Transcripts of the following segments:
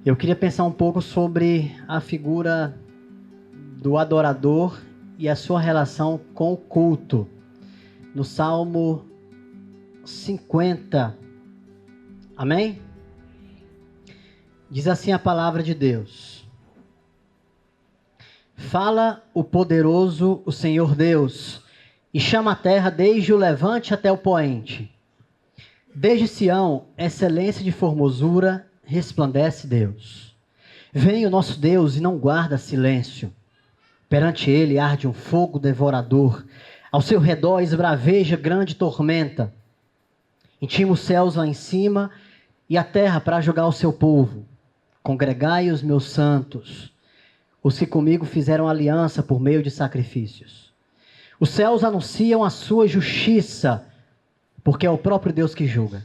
Eu queria pensar um pouco sobre a figura do adorador e a sua relação com o culto. No Salmo 50. Amém? Diz assim a palavra de Deus. Fala o poderoso, o Senhor Deus, e chama a terra desde o levante até o poente. Desde Sião, excelência de formosura, resplandece Deus. Vem o nosso Deus e não guarda silêncio. Perante ele arde um fogo devorador. Ao seu redor esbraveja grande tormenta. Intima os céus lá em cima e a terra para julgar o seu povo. Congregai os meus santos, os que comigo fizeram aliança por meio de sacrifícios. Os céus anunciam a sua justiça, porque é o próprio Deus que julga.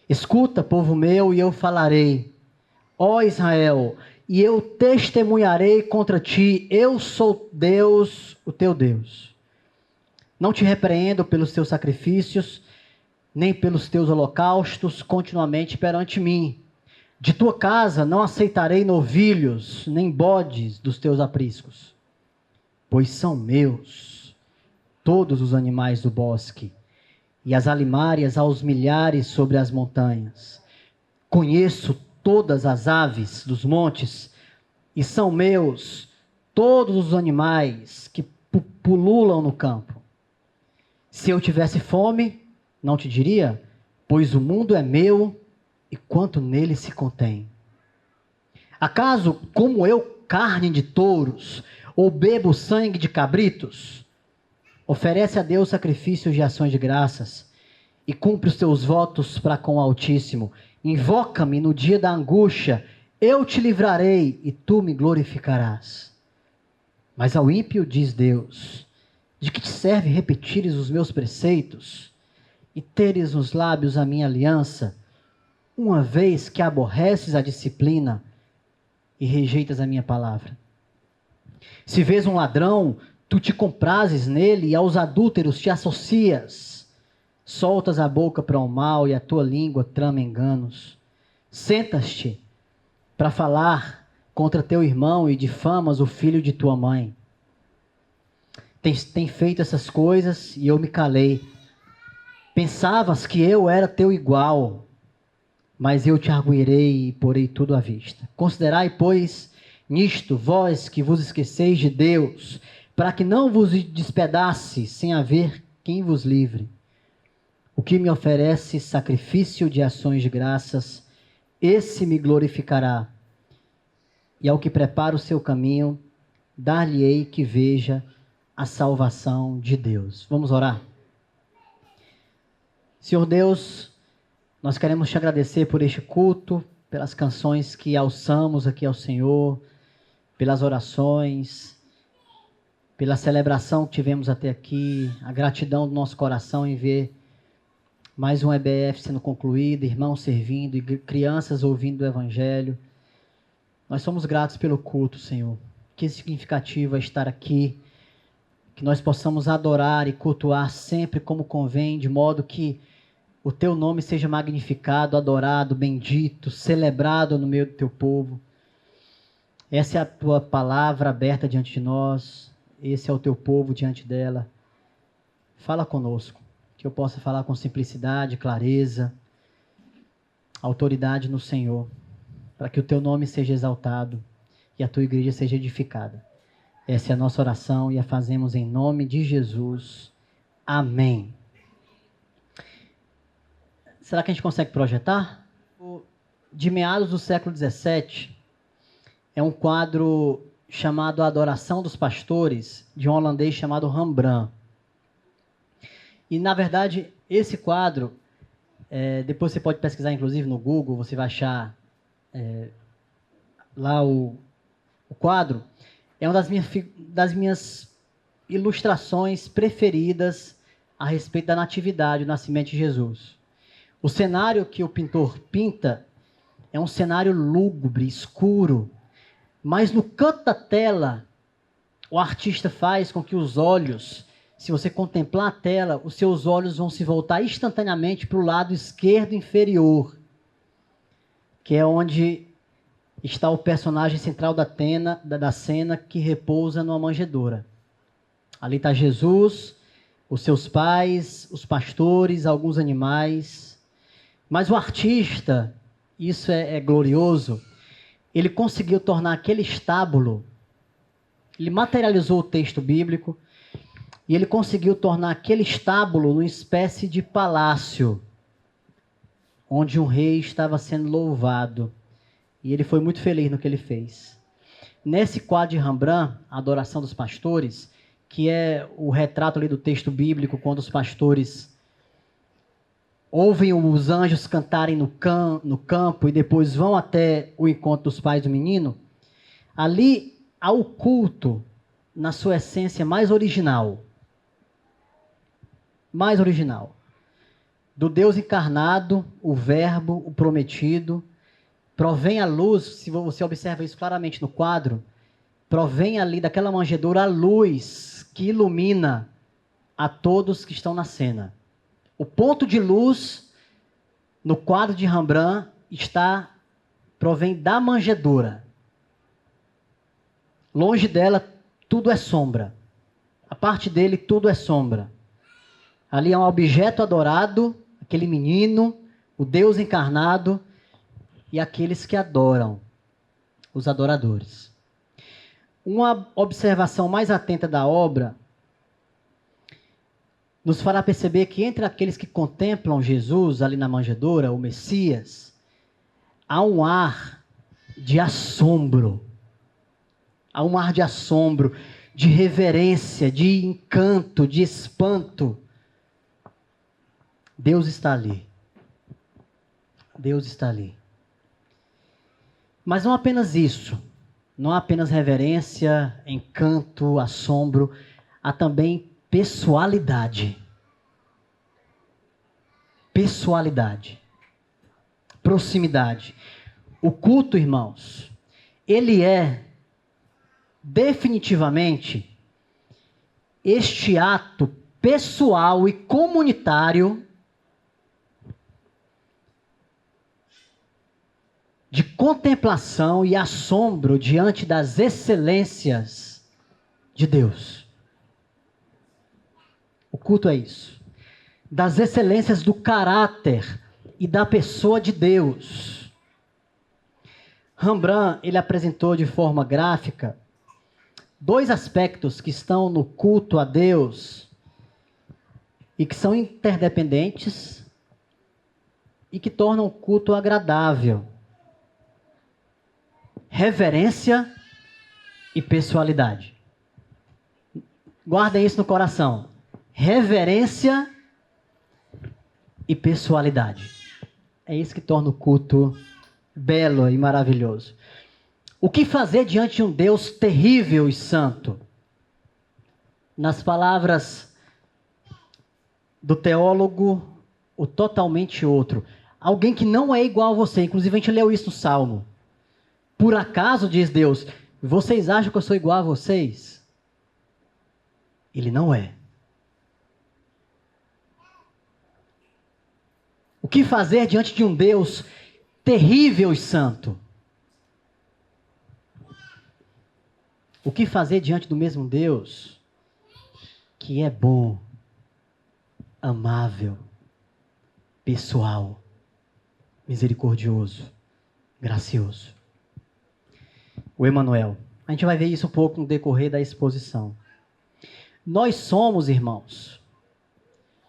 Escuta, povo meu, e eu falarei. Ó Israel, e eu testemunharei contra ti. Eu sou Deus, o teu Deus. Não te repreendo pelos teus sacrifícios, nem pelos teus holocaustos continuamente perante mim. De tua casa não aceitarei novilhos, nem bodes dos teus apriscos. Pois são meus todos os animais do bosque, e as alimárias aos milhares sobre as montanhas. Conheço todas as aves dos montes, e são meus todos os animais que pululam no campo. Se eu tivesse fome, não te diria, pois o mundo é meu e quanto nele se contém. Acaso como eu carne de touros, ou bebo sangue de cabritos? Oferece a Deus sacrifícios de ações de graças e cumpre os teus votos para com o Altíssimo. Invoca-me no dia da angústia, eu te livrarei e tu me glorificarás. Mas ao ímpio diz Deus: de que te serve repetires os meus preceitos e teres nos lábios a minha aliança, uma vez que aborreces a disciplina e rejeitas a minha palavra? Se vês um ladrão, tu te comprases nele, e aos adúlteros te associas. Soltas a boca para o mal e a tua língua trama enganos. Sentas-te para falar contra teu irmão e difamas o filho de tua mãe. Tem feito essas coisas e eu me calei. Pensavas que eu era teu igual, mas eu te arguirei e porei tudo à vista. Considerai, pois, nisto vós que vos esqueceis de Deus, para que não vos despedace sem haver quem vos livre. O que me oferece sacrifício de ações de graças, esse me glorificará. E ao que prepara o seu caminho, dar-lhe-ei que veja a salvação de Deus. Vamos orar? Senhor Deus, nós queremos te agradecer por este culto, pelas canções que alçamos aqui ao Senhor, pelas orações, pela celebração que tivemos até aqui, a gratidão do nosso coração em ver mais um EBF sendo concluído, irmãos servindo e crianças ouvindo o Evangelho. Nós somos gratos pelo culto, Senhor. Que significativo é estar aqui, que nós possamos adorar e cultuar sempre como convém, de modo que o teu nome seja magnificado, adorado, bendito, celebrado no meio do teu povo. Essa é a tua palavra aberta diante de nós. Esse é o teu povo diante dela. Fala conosco, que eu possa falar com simplicidade, clareza, autoridade no Senhor, para que o teu nome seja exaltado e a tua igreja seja edificada. Essa é a nossa oração e a fazemos em nome de Jesus. Amém. Será que a gente consegue projetar? De meados do século XVII, é um quadro chamado A Adoração dos Pastores, de um holandês chamado Rembrandt. E, na verdade, esse quadro, depois você pode pesquisar, inclusive, no Google, você vai achar lá o quadro. É uma das minhas ilustrações preferidas a respeito da natividade, do nascimento de Jesus. O cenário que o pintor pinta é um cenário lúgubre, escuro, mas no canto da tela, o artista faz com que os olhos, se você contemplar a tela, os seus olhos vão se voltar instantaneamente para o lado esquerdo inferior, que é onde está o personagem central da cena que repousa numa manjedoura. Ali está Jesus, os seus pais, os pastores, alguns animais. Mas o artista, isso é glorioso, ele conseguiu tornar aquele estábulo, ele materializou o texto bíblico, e ele conseguiu tornar aquele estábulo uma espécie de palácio, onde um rei estava sendo louvado. E ele foi muito feliz no que ele fez. Nesse quadro de Rembrandt, A Adoração dos Pastores, que é o retrato ali do texto bíblico, quando os pastores ouvem os anjos cantarem no campo e depois vão até o encontro dos pais do menino, ali há o culto na sua essência mais original. Mais original. Do Deus encarnado, o Verbo, o prometido, provém a luz, se você observa isso claramente no quadro, provém ali daquela manjedoura a luz que ilumina a todos que estão na cena. O ponto de luz no quadro de Rembrandt provém da manjedoura. Longe dela, tudo é sombra. A parte dele, tudo é sombra. Ali é um objeto adorado, aquele menino, o Deus encarnado e aqueles que adoram, os adoradores. Uma observação mais atenta da obra nos fará perceber que entre aqueles que contemplam Jesus ali na manjedoura, o Messias, há um ar de assombro. Há um ar de assombro, de reverência, de encanto, de espanto. Deus está ali. Deus está ali. Mas não apenas isso. Não há apenas reverência, encanto, assombro. Há também pessoalidade. Pessoalidade. Proximidade. O culto, irmãos, ele é definitivamente este ato pessoal e comunitário de contemplação e assombro diante das excelências de Deus. O culto é isso. Das excelências do caráter e da pessoa de Deus. Rembrandt, ele apresentou de forma gráfica dois aspectos que estão no culto a Deus e que são interdependentes e que tornam o culto agradável. Reverência e pessoalidade. Guardem isso no coração. Reverência e pessoalidade. É isso que torna o culto belo e maravilhoso. O que fazer diante de um Deus terrível e santo? Nas palavras do teólogo, o totalmente outro. Alguém que não é igual a você. Inclusive a gente leu isso no Salmo. Por acaso, diz Deus, vocês acham que eu sou igual a vocês? Ele não é. O que fazer diante de um Deus terrível e santo? O que fazer diante do mesmo Deus que é bom, amável, pessoal, misericordioso, gracioso? O Emanuel. A gente vai ver isso um pouco no decorrer da exposição. Nós somos, irmãos,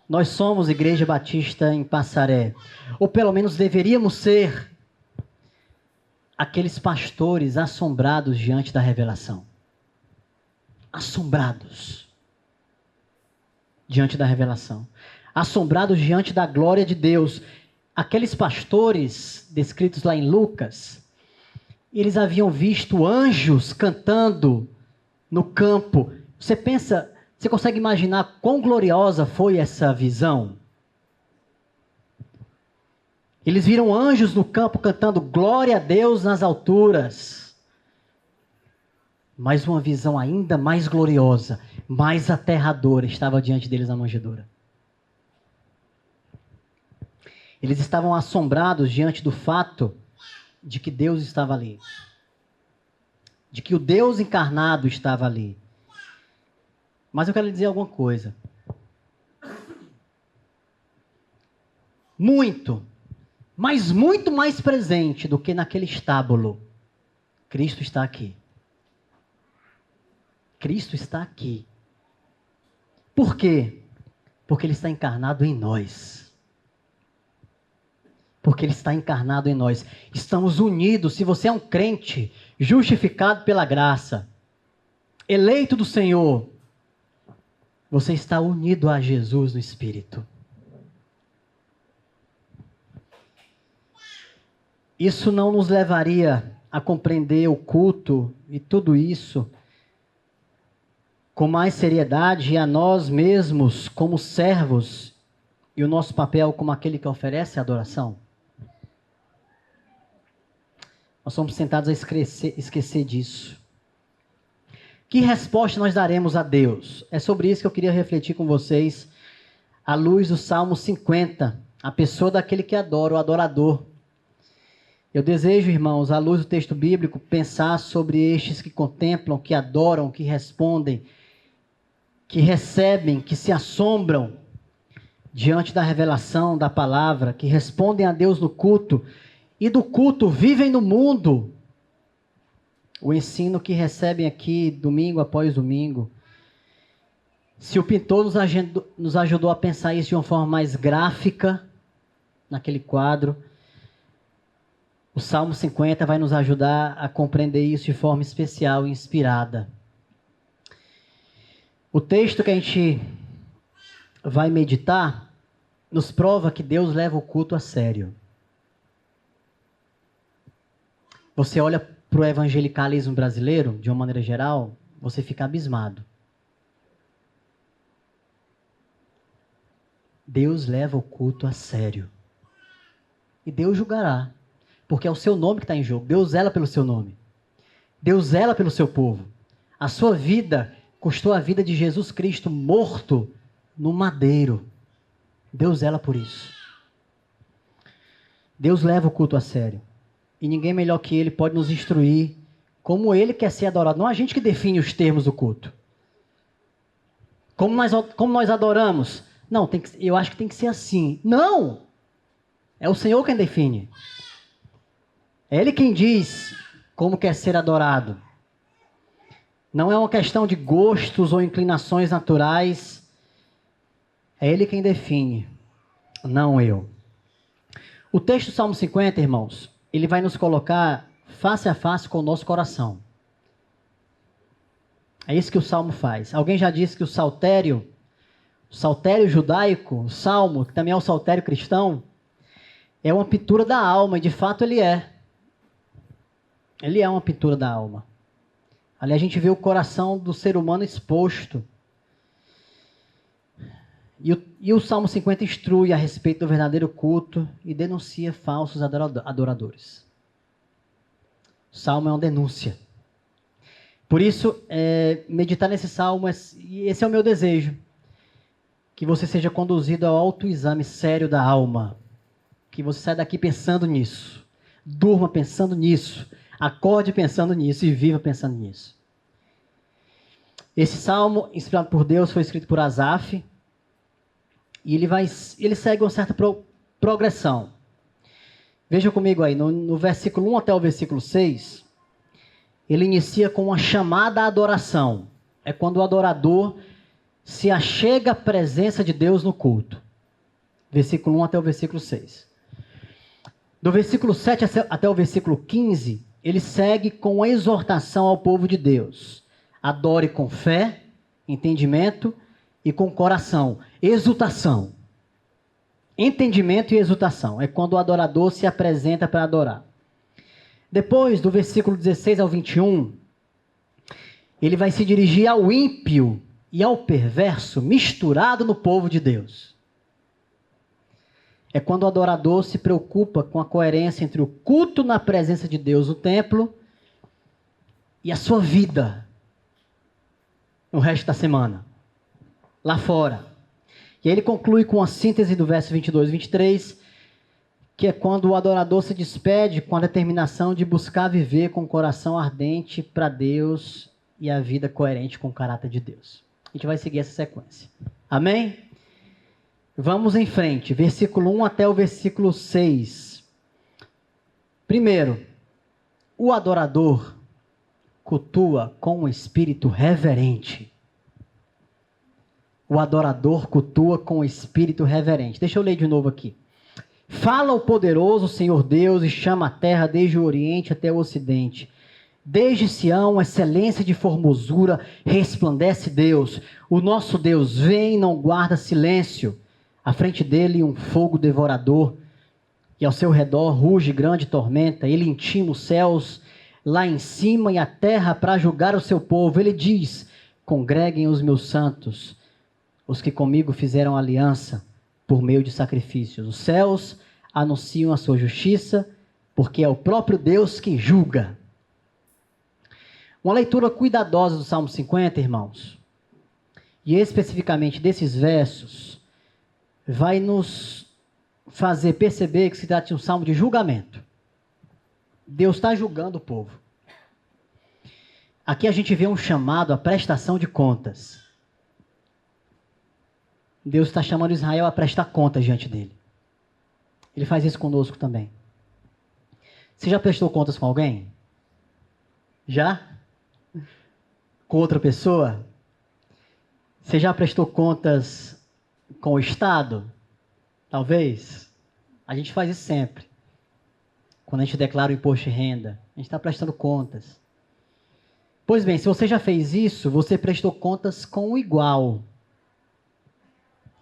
nós somos Igreja Batista em Passaré, ou pelo menos deveríamos ser aqueles pastores assombrados diante da revelação. Assombrados diante da revelação. Assombrados diante da glória de Deus. Aqueles pastores descritos lá em Lucas, eles haviam visto anjos cantando no campo. Você consegue imaginar quão gloriosa foi essa visão? Eles viram anjos no campo cantando glória a Deus nas alturas. Mas uma visão ainda mais gloriosa, mais aterradora, estava diante deles na manjedoura. Eles estavam assombrados diante do fato de que Deus estava ali. De que o Deus encarnado estava ali. Mas eu quero lhe dizer alguma coisa. Muito, mas muito mais presente do que naquele estábulo, Cristo está aqui. Cristo está aqui. Por quê? Porque Ele está encarnado em nós. Porque Ele está encarnado em nós. Estamos unidos. Se você é um crente, justificado pela graça, eleito do Senhor, você está unido a Jesus no Espírito. Isso não nos levaria a compreender o culto e tudo isso com mais seriedade, e a nós mesmos como servos e o nosso papel como aquele que oferece a adoração? Nós somos tentados a esquecer disso. Que resposta nós daremos a Deus? É sobre isso que eu queria refletir com vocês, à luz do Salmo 50, a pessoa daquele que adora, o adorador. Eu desejo, irmãos, à luz do texto bíblico, pensar sobre estes que contemplam, que adoram, que respondem, que recebem, que se assombram diante da revelação da palavra, que respondem a Deus no culto, e do culto vivem no mundo. O ensino que recebem aqui, domingo após domingo. Se o pintor nos ajudou a pensar isso de uma forma mais gráfica, naquele quadro, o Salmo 50 vai nos ajudar a compreender isso de forma especial e inspirada. O texto que a gente vai meditar nos prova que Deus leva o culto a sério. Você olha para o evangelicalismo brasileiro, de uma maneira geral, você fica abismado. Deus leva o culto a sério. E Deus julgará. Porque é o seu nome que está em jogo. Deus zela pelo seu nome. Deus zela pelo seu povo. A sua vida custou a vida de Jesus Cristo morto no madeiro. Deus zela por isso. Deus leva o culto a sério. E ninguém melhor que Ele pode nos instruir como Ele quer ser adorado. Não a gente que define os termos do culto. Como nós adoramos? Não, eu acho que tem que ser assim. Não! É o Senhor quem define. É Ele quem diz como quer ser adorado. Não é uma questão de gostos ou inclinações naturais. É Ele quem define, não eu. O texto do Salmo 50, irmãos, ele vai nos colocar face a face com o nosso coração. É isso que o Salmo faz. Alguém já disse que o saltério judaico, o Salmo, que também é o saltério cristão, é uma pintura da alma, e de fato ele é. Ele é uma pintura da alma. Ali a gente vê o coração do ser humano exposto. E o Salmo 50 instrui a respeito do verdadeiro culto e denuncia falsos adoradores. O Salmo é uma denúncia. Por isso, meditar nesse Salmo, e esse é o meu desejo, que você seja conduzido ao autoexame sério da alma. Que você saia daqui pensando nisso. Durma pensando nisso. Acorde pensando nisso e viva pensando nisso. Esse salmo, inspirado por Deus, foi escrito por Asaf. E ele segue uma certa progressão. Veja comigo aí, no versículo 1 até o versículo 6, ele inicia com uma chamada à adoração. É quando o adorador se achega à presença de Deus no culto. Versículo 1 até o versículo 6. Do versículo 7 até o versículo 15, ele segue com a exortação ao povo de Deus. Adore com fé, entendimento e com coração. Exultação. Entendimento e exultação. É quando o adorador se apresenta para adorar. Depois, do versículo 16 ao 21, ele vai se dirigir ao ímpio e ao perverso misturado no povo de Deus. É quando o adorador se preocupa com a coerência entre o culto na presença de Deus no templo e a sua vida no resto da semana, lá fora. E aí ele conclui com a síntese do verso 22 e 23, que é quando o adorador se despede com a determinação de buscar viver com o coração ardente para Deus e a vida coerente com o caráter de Deus. A gente vai seguir essa sequência. Amém? Vamos em frente, versículo 1 até o versículo 6. Primeiro, o adorador cultua com um espírito reverente. O adorador cultua com um espírito reverente. Deixa eu ler de novo aqui. Fala o poderoso Senhor Deus e chama a terra desde o oriente até o ocidente. Desde Sião, excelência de formosura, resplandece Deus. O nosso Deus vem e não guarda silêncio. À frente dele um fogo devorador, e ao seu redor ruge grande tormenta. Ele intima os céus lá em cima e a terra para julgar o seu povo. Ele diz: congreguem os meus santos, os que comigo fizeram aliança por meio de sacrifícios. Os céus anunciam a sua justiça, porque é o próprio Deus que julga. Uma leitura cuidadosa do Salmo 50, irmãos, e especificamente desses versos, vai nos fazer perceber que se trata de um salmo de julgamento. Deus está julgando o povo. Aqui a gente vê um chamado à prestação de contas. Deus está chamando Israel a prestar contas diante dele. Ele faz isso conosco também. Você já prestou contas com alguém? Já? Com outra pessoa? Você já prestou contas com o Estado? Talvez. A gente faz isso sempre. Quando a gente declara o imposto de renda, a gente está prestando contas. Pois bem, se você já fez isso, você prestou contas com o igual.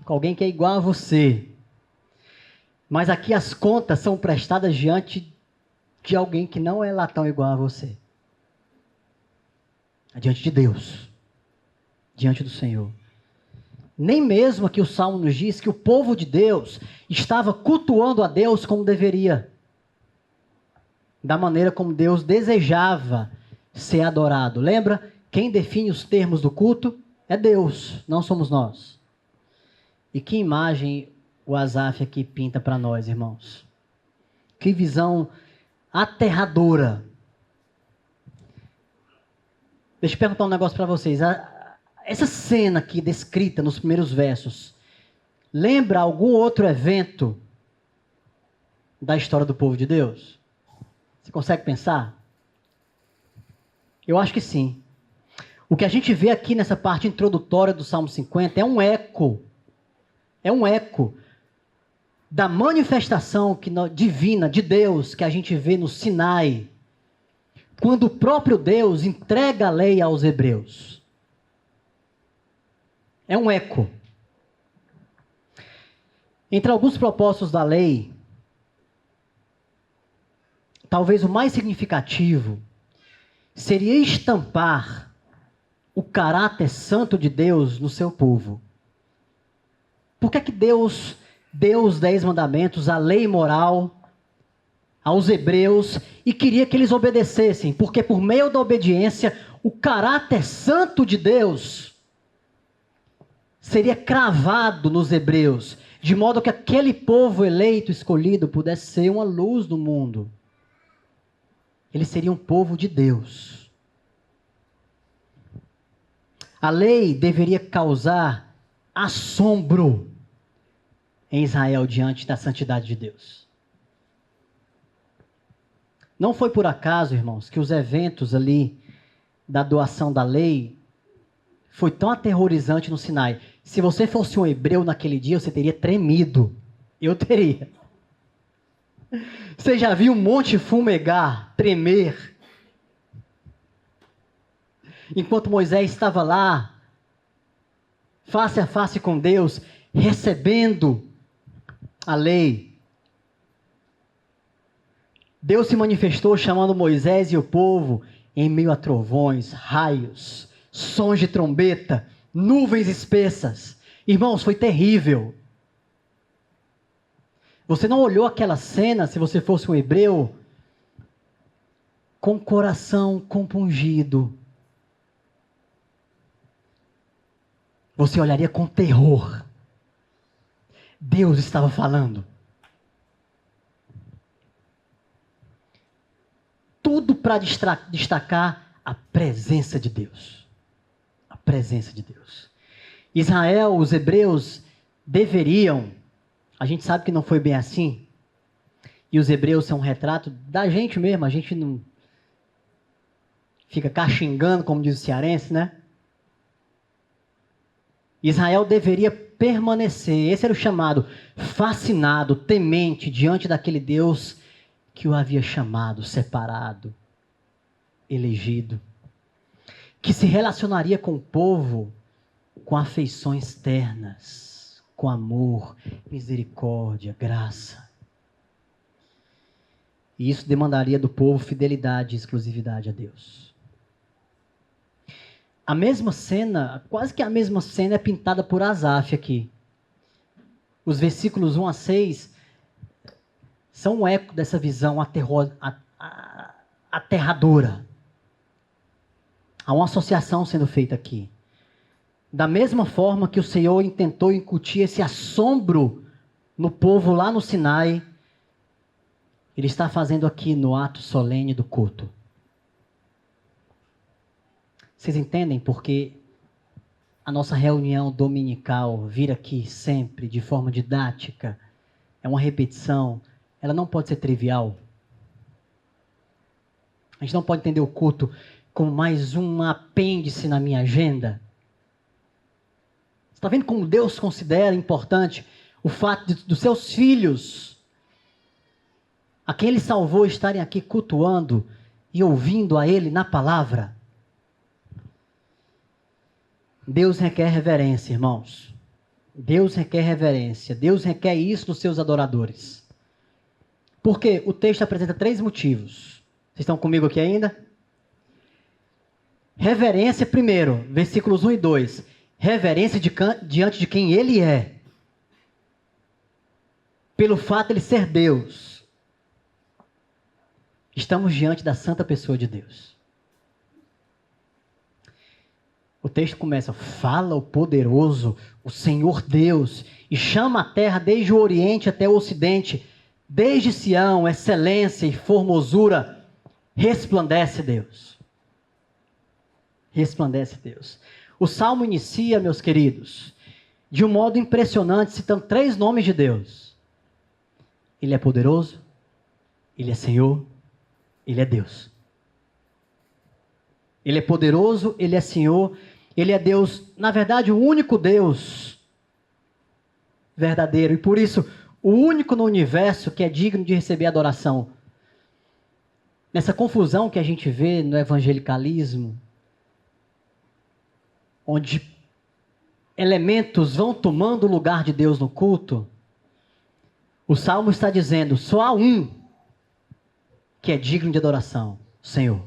Com alguém que é igual a você. Mas aqui as contas são prestadas diante de alguém que não é lá tão igual a você. É diante de Deus. Diante do Senhor. Nem mesmo aqui o Salmo nos diz que o povo de Deus estava cultuando a Deus como deveria. Da maneira como Deus desejava ser adorado. Lembra? Quem define os termos do culto é Deus, não somos nós. E que imagem o Asaf aqui pinta para nós, irmãos. Que visão aterradora. Deixa eu perguntar um negócio para vocês. Essa cena aqui descrita nos primeiros versos, lembra algum outro evento da história do povo de Deus? Você consegue pensar? Eu acho que sim. O que a gente vê aqui nessa parte introdutória do Salmo 50 é um eco. É um eco da manifestação divina de Deus que a gente vê no Sinai, quando o próprio Deus entrega a lei aos hebreus. É um eco. Entre alguns propósitos da lei, talvez o mais significativo seria estampar o caráter santo de Deus no seu povo. Por que Deus deu os 10 mandamentos, a lei moral, aos hebreus e queria que eles obedecessem? Porque por meio da obediência, o caráter santo de Deus seria cravado nos hebreus, de modo que aquele povo eleito, escolhido, pudesse ser uma luz do mundo. Eles seriam um povo de Deus. A lei deveria causar assombro em Israel diante da santidade de Deus. Não foi por acaso, irmãos, que os eventos ali da doação da lei foi tão aterrorizante no Sinai. Se você fosse um hebreu naquele dia, você teria tremido. Eu teria. Você já viu um monte fumegar, tremer? Enquanto Moisés estava lá, face a face com Deus, recebendo a lei. Deus se manifestou chamando Moisés e o povo em meio a trovões, raios, sons de trombeta, nuvens espessas. Irmãos, foi terrível. Você não olhou aquela cena, se você fosse um hebreu, com o coração compungido. Você olharia com terror. Deus estava falando. tudo para destacar a presença de Deus. A presença de Deus. Israel, os hebreus deveriam, a gente sabe que não foi bem assim, e os hebreus são um retrato da gente mesmo, a gente não fica caxingando, como diz o cearense, né? Israel deveria permanecer, esse era o chamado, fascinado, temente diante daquele Deus que o havia chamado, separado, elegido, que se relacionaria com o povo com afeições ternas, com amor, misericórdia, graça. E isso demandaria do povo fidelidade e exclusividade a Deus. A mesma cena, quase que a mesma cena é pintada por Asaf aqui. Os versículos 1 a 6 são um eco dessa visão aterradora. Há uma associação sendo feita aqui. Da mesma forma que o Senhor intentou incutir esse assombro no povo lá no Sinai, Ele está fazendo aqui no ato solene do culto. Vocês entendem porque a nossa reunião dominical vir aqui sempre de forma didática, é uma repetição, ela não pode ser trivial. A gente não pode entender o culto como mais um apêndice na minha agenda. Você está vendo como Deus considera importante o fato dos seus filhos, a quem Ele salvou, estarem aqui cultuando e ouvindo a Ele na palavra? Deus requer reverência, irmãos. Deus requer reverência. Deus requer isso dos seus adoradores. Porque o texto apresenta 3 motivos. Vocês estão comigo aqui ainda? Reverência primeiro, versículos 1 e 2. Reverência diante de quem Ele é. Pelo fato de Ele ser Deus. Estamos diante da santa pessoa de Deus. O texto começa, fala o poderoso, o Senhor Deus, e chama a terra desde o Oriente até o Ocidente, desde Sião, excelência e formosura, resplandece Deus. Resplandece Deus. O Salmo inicia, meus queridos, de um modo impressionante, citando 3 nomes de Deus. Ele é poderoso, Ele é Senhor, Ele é Deus. Ele é poderoso, Ele é Senhor, Ele é Deus, na verdade, o único Deus verdadeiro. E por isso, o único no universo que é digno de receber adoração. Nessa confusão que a gente vê no evangelicalismo, onde elementos vão tomando o lugar de Deus no culto, o Salmo está dizendo, só há um que é digno de adoração, Senhor.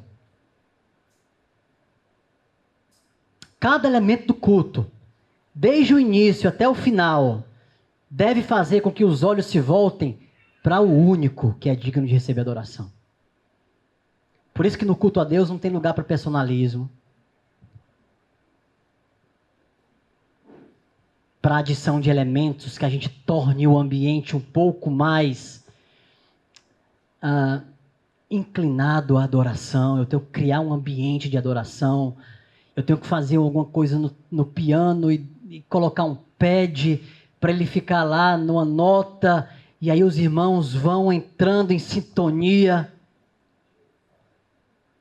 Cada elemento do culto, desde o início até o final, deve fazer com que os olhos se voltem para o único que é digno de receber adoração. Por isso que no culto a Deus não tem lugar para personalismo, para adição de elementos que a gente torne o ambiente um pouco mais inclinado à adoração. Eu tenho que criar um ambiente de adoração. Eu tenho que fazer alguma coisa no piano e colocar um pad para ele ficar lá numa nota. E aí os irmãos vão entrando em sintonia.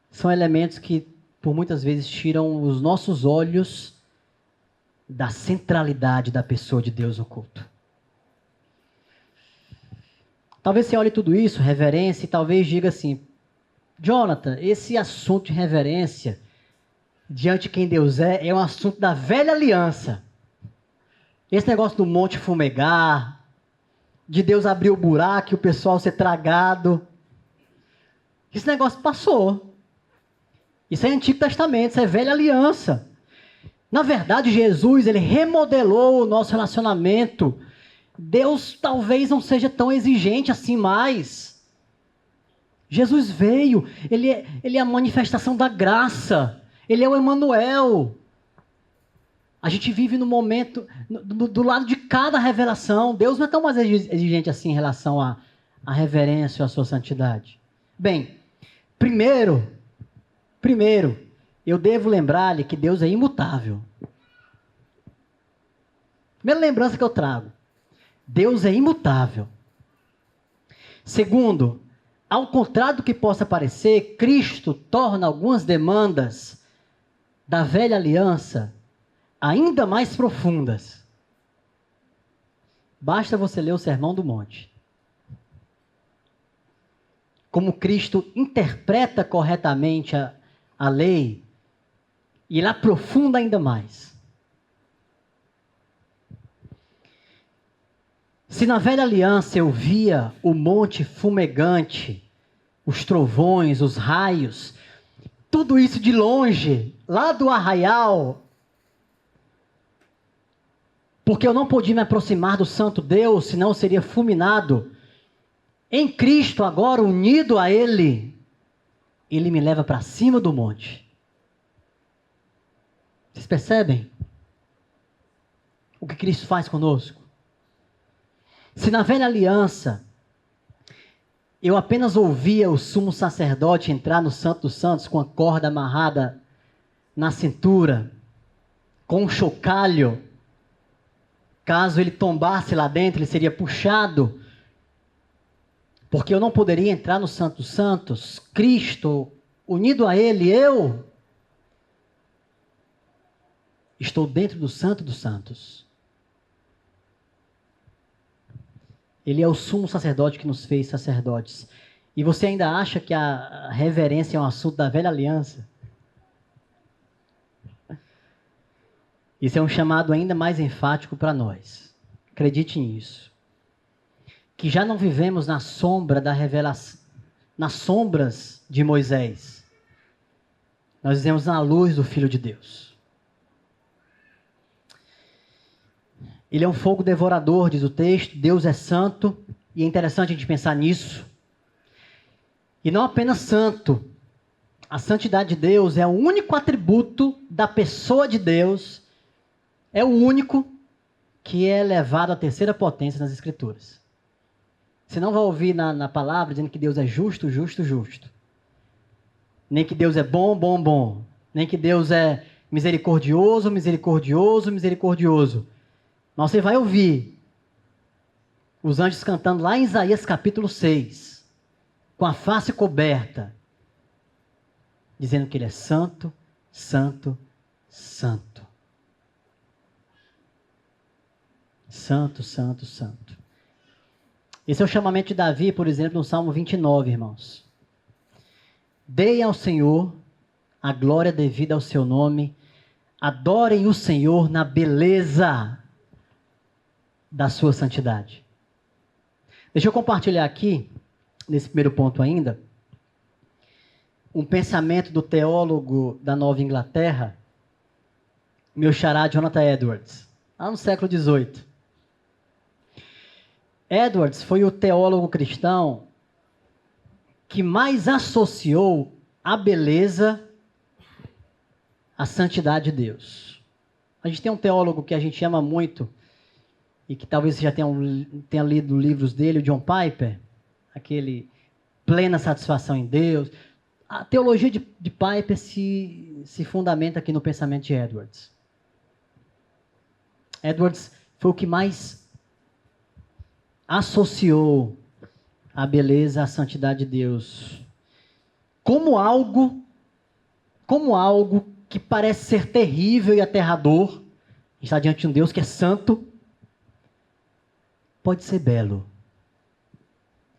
São elementos que, por muitas vezes, tiram os nossos olhos da centralidade da pessoa de Deus no culto. Talvez você olhe tudo isso, reverência, e talvez diga assim, Jonathan, esse assunto de reverência diante de quem Deus é um assunto da velha aliança. Esse negócio do monte fumegar, de Deus abrir o buraco e o pessoal ser tragado, esse negócio passou. Isso é Antigo Testamento, isso é velha aliança. Na verdade, Jesus, ele remodelou o nosso relacionamento. Deus talvez não seja tão exigente assim mais. Jesus veio, ele é a manifestação da graça. Ele é o Emanuel. A gente vive no momento, do lado de cada revelação. Deus não é tão mais exigente assim em relação à reverência, à sua santidade. Bem, Primeiro, eu devo lembrar-lhe que Deus é imutável. Primeira lembrança que eu trago. Deus é imutável. Segundo, ao contrário do que possa parecer, Cristo torna algumas demandas da velha aliança ainda mais profundas. Basta você ler o Sermão do Monte. Como Cristo interpreta corretamente a lei, e ele aprofunda ainda mais. Se na velha aliança eu via o monte fumegante, os trovões, os raios, tudo isso de longe, lá do arraial, porque eu não podia me aproximar do santo Deus, senão eu seria fulminado. Em Cristo, agora unido a Ele, Ele me leva para cima do monte. Vocês percebem o que Cristo faz conosco? Se na velha aliança eu apenas ouvia o sumo sacerdote entrar no Santo dos Santos com a corda amarrada na cintura, com um chocalho, caso ele tombasse lá dentro, ele seria puxado, porque eu não poderia entrar no Santo dos Santos. Cristo, unido a Ele, eu estou dentro do Santo dos Santos. Ele é o sumo sacerdote que nos fez sacerdotes. E você ainda acha que a reverência é um assunto da velha aliança? Isso é um chamado ainda mais enfático para nós. Acredite nisso. Que já não vivemos na sombra da revelação, nas sombras de Moisés. Nós vivemos na luz do Filho de Deus. Ele é um fogo devorador, diz o texto. Deus é santo. E é interessante a gente pensar nisso. E não apenas santo. A santidade de Deus é o único atributo da pessoa de Deus. É o único que é elevado à terceira potência nas Escrituras. Você não vai ouvir na palavra dizendo que Deus é justo, justo, justo. Nem que Deus é bom, bom, bom. Nem que Deus é misericordioso, misericordioso, misericordioso. Mas você vai ouvir os anjos cantando lá em Isaías capítulo 6, com a face coberta, dizendo que Ele é santo, santo, santo. Santo, santo, santo. Esse é o chamamento de Davi, por exemplo, no Salmo 29, irmãos. Deem ao Senhor a glória devida ao seu nome, adorem o Senhor na beleza da sua santidade. Deixa eu compartilhar aqui, nesse primeiro ponto ainda, um pensamento do teólogo da Nova Inglaterra, meu xará Jonathan Edwards, lá no século XVIII. Edwards foi o teólogo cristão que mais associou a beleza à santidade de Deus. A gente tem um teólogo que a gente ama muito, e que talvez você já tenha lido livros dele, o John Piper, aquele Plena Satisfação em Deus. A teologia de Piper se fundamenta aqui no pensamento de Edwards. Edwards foi o que mais associou a beleza à santidade de Deus como algo que parece ser terrível e aterrador. A gente está diante de um Deus que é santo. Pode ser belo,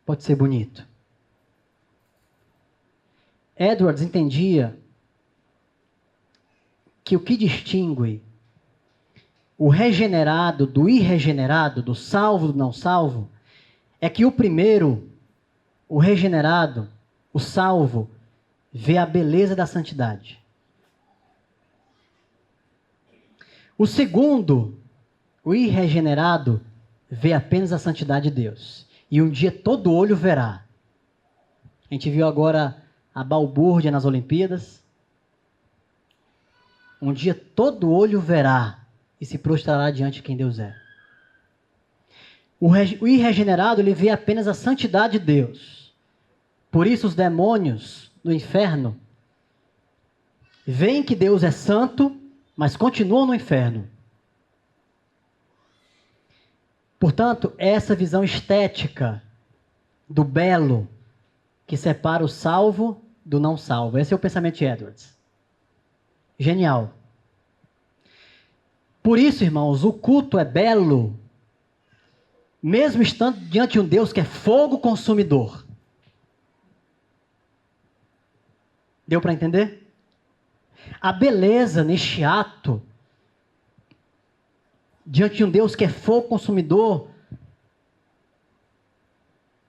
pode ser bonito. Edwards entendia que o que distingue o regenerado do irregenerado, do salvo do não salvo, é que o primeiro, o regenerado, o salvo, vê a beleza da santidade. O segundo, o irregenerado, vê apenas a santidade de Deus. E um dia todo olho verá. A gente viu agora a balbúrdia nas Olimpíadas. Um dia todo olho verá e se prostrará diante de quem Deus é. O irregenerado, ele vê apenas a santidade de Deus. Por isso os demônios no inferno veem que Deus é santo, mas continuam no inferno. Portanto, é essa visão estética do belo que separa o salvo do não salvo. Esse é o pensamento de Edwards. Genial. Por isso, irmãos, o culto é belo, mesmo estando diante de um Deus que é fogo consumidor. Deu para entender? A beleza neste ato, diante de um Deus que é fogo consumidor,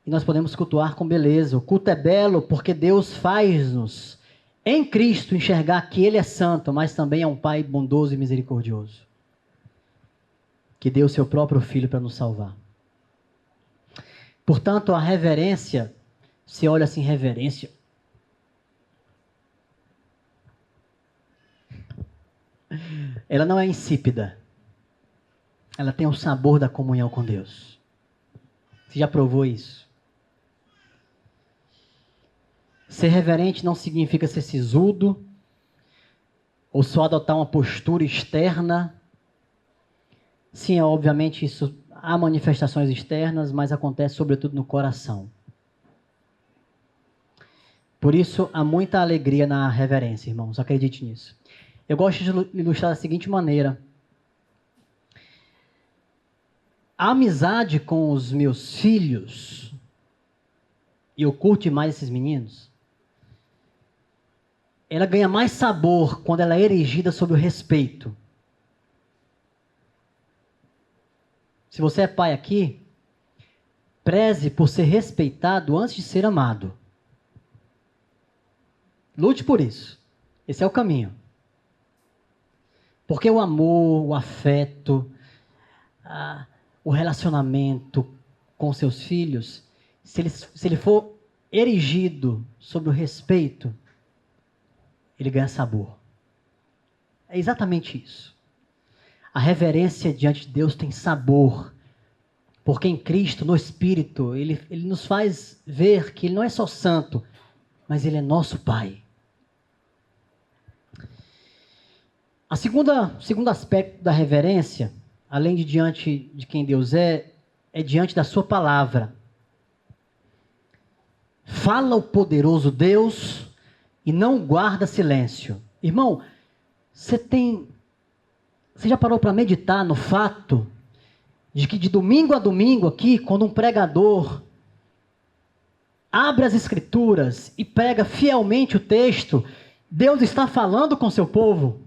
e nós podemos cultuar com beleza. O culto é belo porque Deus faz-nos, em Cristo, enxergar que Ele é santo, mas também é um Pai bondoso e misericordioso, que deu o seu próprio Filho para nos salvar. Portanto, a reverência, se olha assim, reverência, ela não é insípida. Ela tem o sabor da comunhão com Deus. Você já provou isso? Ser reverente não significa ser sisudo, ou só adotar uma postura externa. Sim, obviamente isso há manifestações externas, mas acontece sobretudo no coração. Por isso há muita alegria na reverência, irmãos, acredite nisso. Eu gosto de ilustrar da seguinte maneira. A amizade com os meus filhos, e eu curto demais esses meninos, ela ganha mais sabor quando ela é erigida sob o respeito. Se você é pai aqui, preze por ser respeitado antes de ser amado. Lute por isso. Esse é o caminho. Porque o amor, o afeto, o relacionamento com seus filhos, se ele for erigido sobre o respeito, ele ganha sabor. É exatamente isso. A reverência diante de Deus tem sabor, porque em Cristo, no Espírito, ele nos faz ver que Ele não é só santo, mas Ele é nosso Pai. O segundo aspecto da reverência, além de diante de quem Deus é diante da sua palavra. Fala o poderoso Deus e não guarda silêncio. Irmão, você já parou para meditar no fato de que de domingo a domingo aqui, quando um pregador abre as Escrituras e prega fielmente o texto, Deus está falando com seu povo?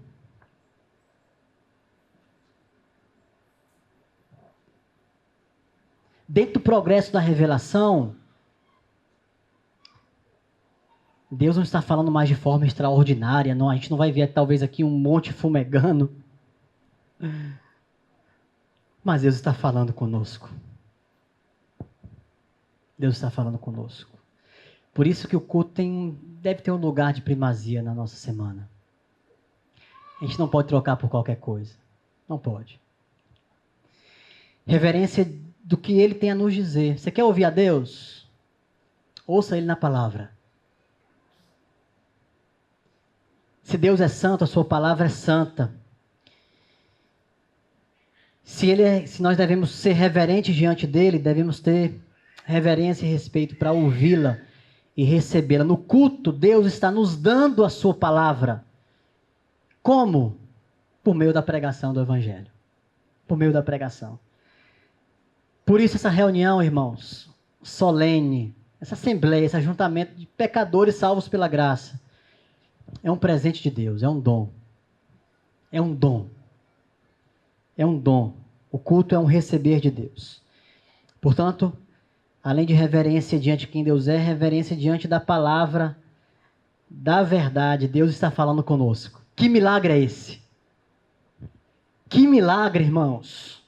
Dentro do progresso da revelação, Deus não está falando mais de forma extraordinária, não, a gente não vai ver talvez aqui um monte fumegando, mas Deus está falando conosco. Deus está falando conosco. Por isso que o culto deve ter um lugar de primazia na nossa semana. A gente não pode trocar por qualquer coisa. Não pode. Reverência do que Ele tem a nos dizer. Você quer ouvir a Deus? Ouça Ele na palavra. Se Deus é santo, a sua palavra é santa. Se nós devemos ser reverentes diante dEle, devemos ter reverência e respeito para ouvi-la e recebê-la. No culto, Deus está nos dando a sua palavra. Como? Por meio da pregação do Evangelho. Por meio da pregação. Por isso essa reunião, irmãos, solene, essa assembleia, esse ajuntamento de pecadores salvos pela graça, é um presente de Deus, é um dom. É um dom. É um dom. O culto é um receber de Deus. Portanto, além de reverência diante de quem Deus é, reverência diante da palavra, da verdade, Deus está falando conosco. Que milagre é esse? Que milagre, irmãos!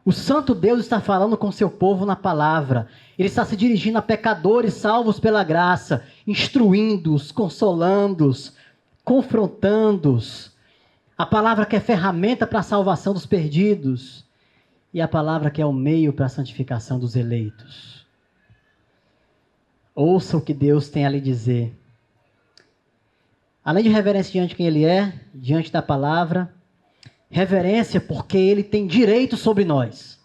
O santo Deus está falando com seu povo na palavra. Ele está se dirigindo a pecadores salvos pela graça, instruindo-os, consolando-os, confrontando-os. A palavra que é ferramenta para a salvação dos perdidos e a palavra que é o meio para a santificação dos eleitos. Ouça o que Deus tem a lhe dizer. Além de reverência diante de quem ele é, diante da palavra, reverência porque ele tem direito sobre nós.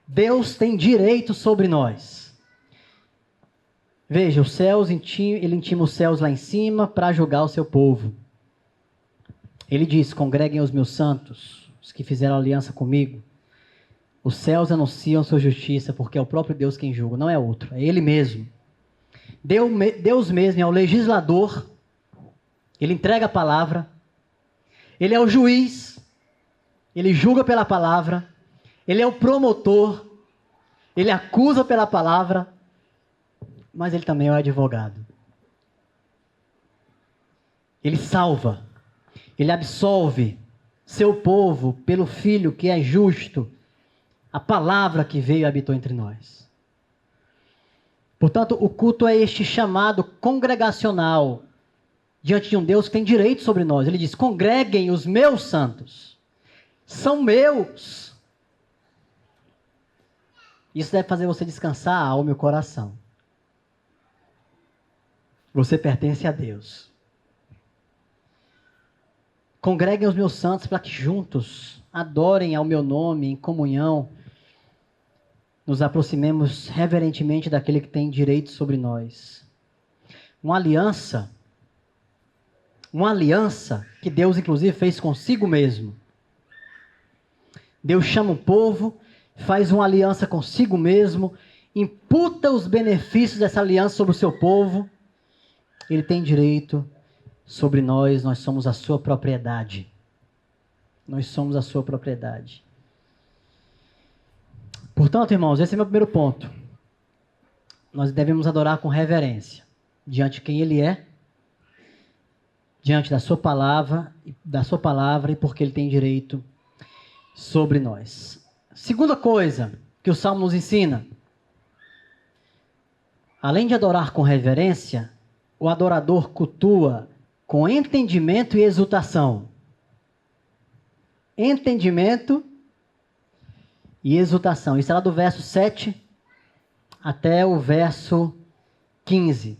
Deus tem direito sobre nós. Veja, os céus, ele intima os céus lá em cima para julgar o seu povo. Ele diz, congreguem os meus santos, os que fizeram aliança comigo. Os céus anunciam sua justiça, porque é o próprio Deus quem julga, não é outro, é ele mesmo. Deus mesmo é o legislador, ele entrega a palavra, ele é o juiz, ele julga pela palavra, ele é o promotor, ele acusa pela palavra, mas ele também é o advogado. Ele salva, ele absolve seu povo pelo Filho que é justo, a palavra que veio e habitou entre nós. Portanto, o culto é este chamado congregacional diante de um Deus que tem direito sobre nós. Ele diz, congreguem os meus santos. São meus. Isso deve fazer você descansar a alma e o coração. Você pertence a Deus. Congreguem os meus santos para que juntos adorem ao meu nome em comunhão. Nos aproximemos reverentemente daquele que tem direito sobre nós. Uma aliança que Deus inclusive fez consigo mesmo. Deus chama o povo, faz uma aliança consigo mesmo, imputa os benefícios dessa aliança sobre o seu povo. Ele tem direito sobre nós, nós somos a sua propriedade. Nós somos a sua propriedade. Portanto, irmãos, esse é meu primeiro ponto. Nós devemos adorar com reverência, diante de quem ele é, diante da sua palavra e porque ele tem direito sobre nós. Segunda coisa que o Salmo nos ensina, além de adorar com reverência, o adorador cultua com entendimento e exultação. Entendimento e exultação. Isso é lá do verso 7 até o verso 15.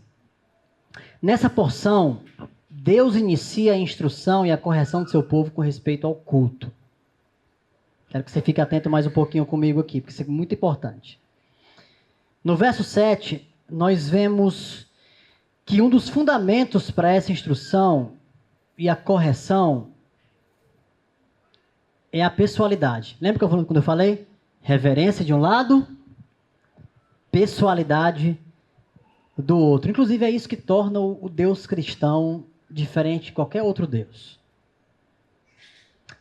Nessa porção, Deus inicia a instrução e a correção do seu povo com respeito ao culto. Quero que você fique atento mais um pouquinho comigo aqui, porque isso é muito importante. No verso 7, nós vemos que um dos fundamentos para essa instrução e a correção é a pessoalidade. Lembra quando eu falei? Reverência de um lado, pessoalidade do outro. Inclusive é isso que torna o Deus cristão diferente de qualquer outro Deus.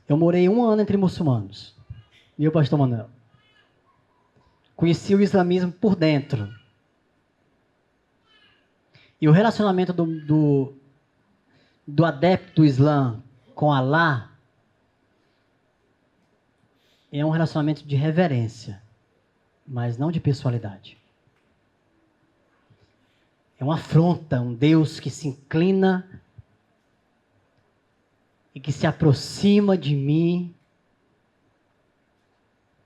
Eu morei 1 ano entre muçulmanos. E o pastor Manuel? Conheci o islamismo por dentro. E o relacionamento do adepto do Islã com Alá é um relacionamento de reverência, mas não de pessoalidade. É uma afronta, um Deus que se inclina e que se aproxima de mim.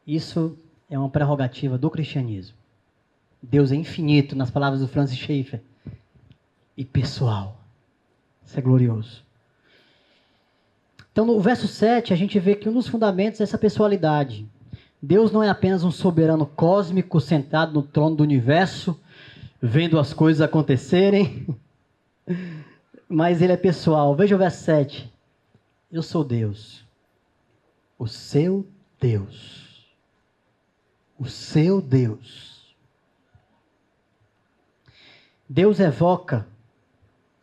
Isso é uma prerrogativa do cristianismo. Deus é infinito, nas palavras do Francis Schaeffer, e pessoal. Isso é glorioso. Então, no verso 7, a gente vê que um dos fundamentos é essa pessoalidade. Deus não é apenas um soberano cósmico sentado no trono do universo, vendo as coisas acontecerem, mas ele é pessoal. Veja o verso 7. Eu sou Deus, o seu Deus. O seu Deus. Deus evoca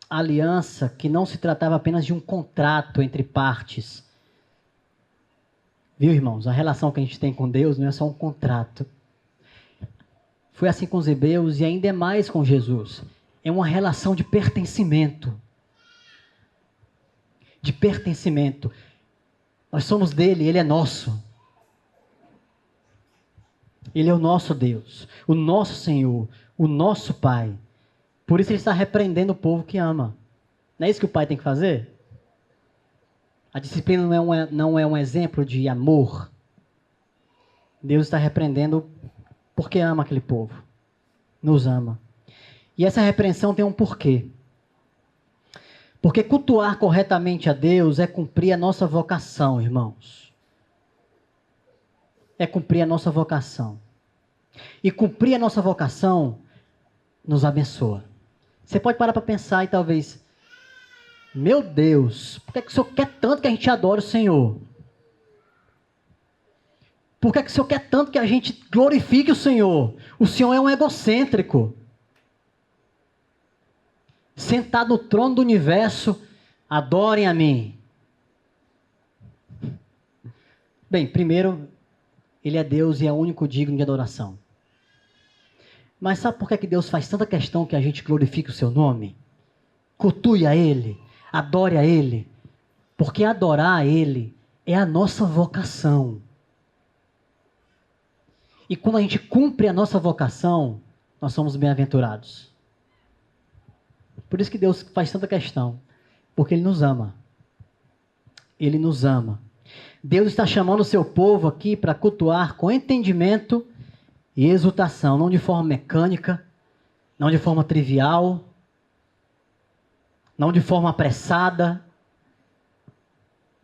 a aliança que não se tratava apenas de um contrato entre partes. Viu, irmãos? A relação que a gente tem com Deus não é só um contrato. Foi assim com os hebreus e ainda é mais com Jesus. É uma relação de pertencimento. De pertencimento. Nós somos dele, ele é nosso. Ele é o nosso Deus, o nosso Senhor, o nosso Pai. Por isso ele está repreendendo o povo que ama. Não é isso que o pai tem que fazer? A disciplina não é um exemplo de amor. Deus está repreendendo porque ama aquele povo. Nos ama. E essa repreensão tem um porquê. Porque cultuar corretamente a Deus é cumprir a nossa vocação, irmãos. É cumprir a nossa vocação. E cumprir a nossa vocação nos abençoa. Você pode parar para pensar e talvez, meu Deus, por que o Senhor quer tanto que a gente adore o Senhor? Por que o Senhor quer tanto que a gente glorifique o Senhor? O Senhor é um egocêntrico. Sentado no trono do universo, adorem a mim. Bem, primeiro, Ele é Deus e é o único digno de adoração. Mas sabe por que Deus faz tanta questão que a gente glorifique o seu nome? Cultue a Ele, adore a Ele. Porque adorar a Ele é a nossa vocação. E quando a gente cumpre a nossa vocação, nós somos bem-aventurados. Por isso que Deus faz tanta questão. Porque Ele nos ama. Ele nos ama. Deus está chamando o seu povo aqui para cultuar com entendimento e exultação. Não de forma mecânica, não de forma trivial, não de forma apressada,